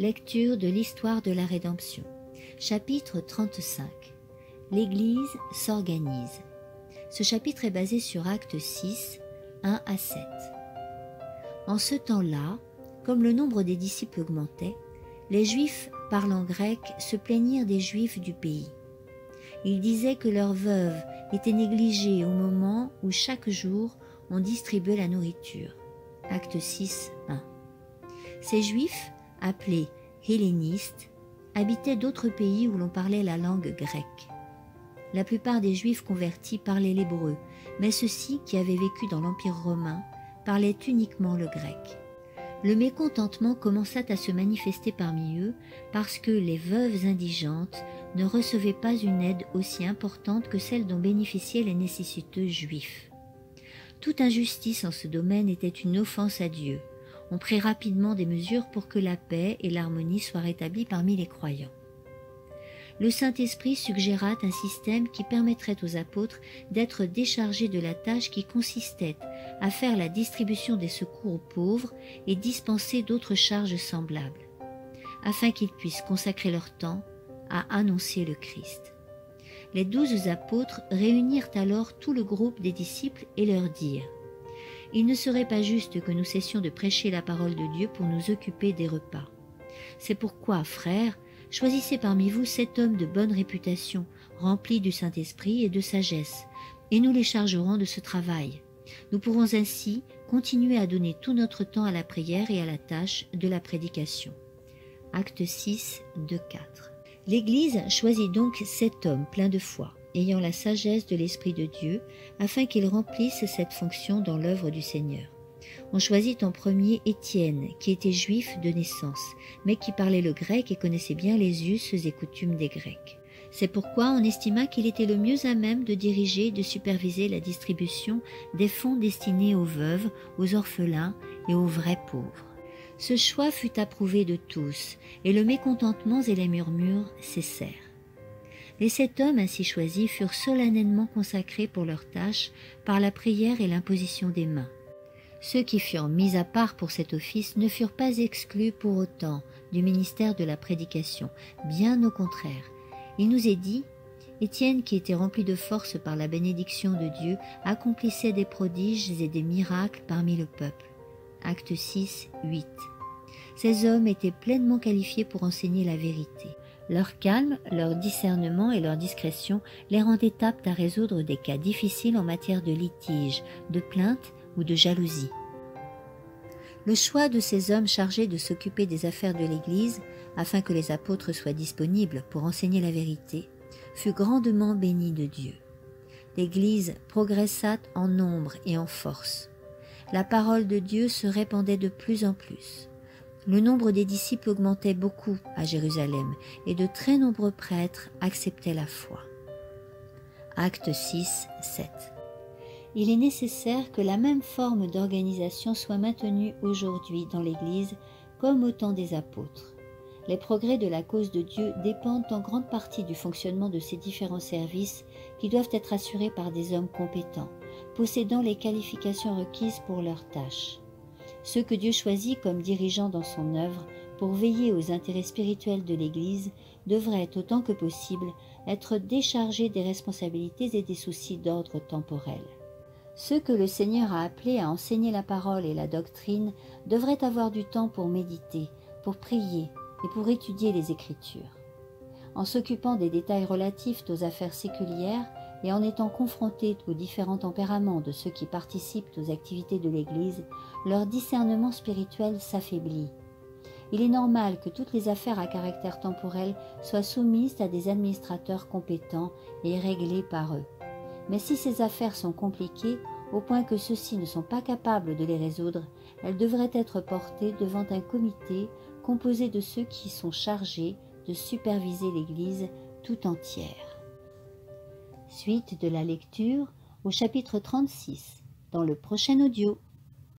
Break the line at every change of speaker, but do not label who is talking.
Lecture de l'histoire de la rédemption. Chapitre 35. L'Église s'organise. Ce chapitre est basé sur Actes 6, 1 à 7. En ce temps-là, comme le nombre des disciples augmentait, les Juifs parlant grec se plaignirent des Juifs du pays. Ils disaient que leurs veuves étaient négligées au moment où chaque jour on distribuait la nourriture. Acte 6, 1. Ces Juifs, appelés hellénistes, habitaient d'autres pays où l'on parlait la langue grecque. La plupart des Juifs convertis parlaient l'hébreu, mais ceux-ci, qui avaient vécu dans l'Empire romain, parlaient uniquement le grec. Le mécontentement commença à se manifester parmi eux parce que les veuves indigentes ne recevaient pas une aide aussi importante que celle dont bénéficiaient les nécessiteux juifs. Toute injustice en ce domaine était une offense à Dieu. On prit rapidement des mesures pour que la paix et l'harmonie soient rétablies parmi les croyants. Le Saint-Esprit suggéra un système qui permettrait aux apôtres d'être déchargés de la tâche qui consistait à faire la distribution des secours aux pauvres et dispenser d'autres charges semblables, afin qu'ils puissent consacrer leur temps à annoncer le Christ. Les 12 apôtres réunirent alors tout le groupe des disciples et leur dirent : « Il ne serait pas juste que nous cessions de prêcher la parole de Dieu pour nous occuper des repas. C'est pourquoi, frères, choisissez parmi vous 7 hommes de bonne réputation, remplis du Saint-Esprit et de sagesse, et nous les chargerons de ce travail. Nous pourrons ainsi continuer à donner tout notre temps à la prière et à la tâche de la prédication. » Acte 6, 2-4. L'Église choisit donc 7 hommes pleins de foi, ayant la sagesse de l'Esprit de Dieu, afin qu'ils remplissent cette fonction dans l'œuvre du Seigneur. On choisit en premier Étienne, qui était juif de naissance, mais qui parlait le grec et connaissait bien les us et coutumes des Grecs. C'est pourquoi on estima qu'il était le mieux à même de diriger et de superviser la distribution des fonds destinés aux veuves, aux orphelins et aux vrais pauvres. Ce choix fut approuvé de tous, et le mécontentement et les murmures cessèrent. Les 7 hommes ainsi choisis furent solennellement consacrés pour leur tâche par la prière et l'imposition des mains. Ceux qui furent mis à part pour cet office ne furent pas exclus pour autant du ministère de la prédication, bien au contraire. Il nous est dit : Étienne, qui était rempli de force par la bénédiction de Dieu, accomplissait des prodiges et des miracles parmi le peuple. Acte 6, 8. Ces hommes étaient pleinement qualifiés pour enseigner la vérité. Leur calme, leur discernement et leur discrétion les rendaient aptes à résoudre des cas difficiles en matière de litige, de plainte ou de jalousie. Le choix de ces hommes chargés de s'occuper des affaires de l'Église, afin que les apôtres soient disponibles pour enseigner la vérité, fut grandement béni de Dieu. L'Église progressa en nombre et en force. La parole de Dieu se répandait de plus en plus. Le nombre des disciples augmentait beaucoup à Jérusalem et de très nombreux prêtres acceptaient la foi. Acte 6, 7. Il est nécessaire que la même forme d'organisation soit maintenue aujourd'hui dans l'Église comme au temps des apôtres. Les progrès de la cause de Dieu dépendent en grande partie du fonctionnement de ces différents services qui doivent être assurés par des hommes compétents, possédant les qualifications requises pour leurs tâches. Ceux que Dieu choisit comme dirigeants dans son œuvre pour veiller aux intérêts spirituels de l'Église devraient, autant que possible, être déchargés des responsabilités et des soucis d'ordre temporel. Ceux que le Seigneur a appelés à enseigner la parole et la doctrine devraient avoir du temps pour méditer, pour prier et pour étudier les Écritures. En s'occupant des détails relatifs aux affaires séculières et en étant confrontés aux différents tempéraments de ceux qui participent aux activités de l'Église, leur discernement spirituel s'affaiblit. Il est normal que toutes les affaires à caractère temporel soient soumises à des administrateurs compétents et réglées par eux. Mais si ces affaires sont compliquées, au point que ceux-ci ne sont pas capables de les résoudre, elles devraient être portées devant un comité composé de ceux qui sont chargés de superviser l'Église tout entière. Suite de la lecture au chapitre 36, dans le prochain audio.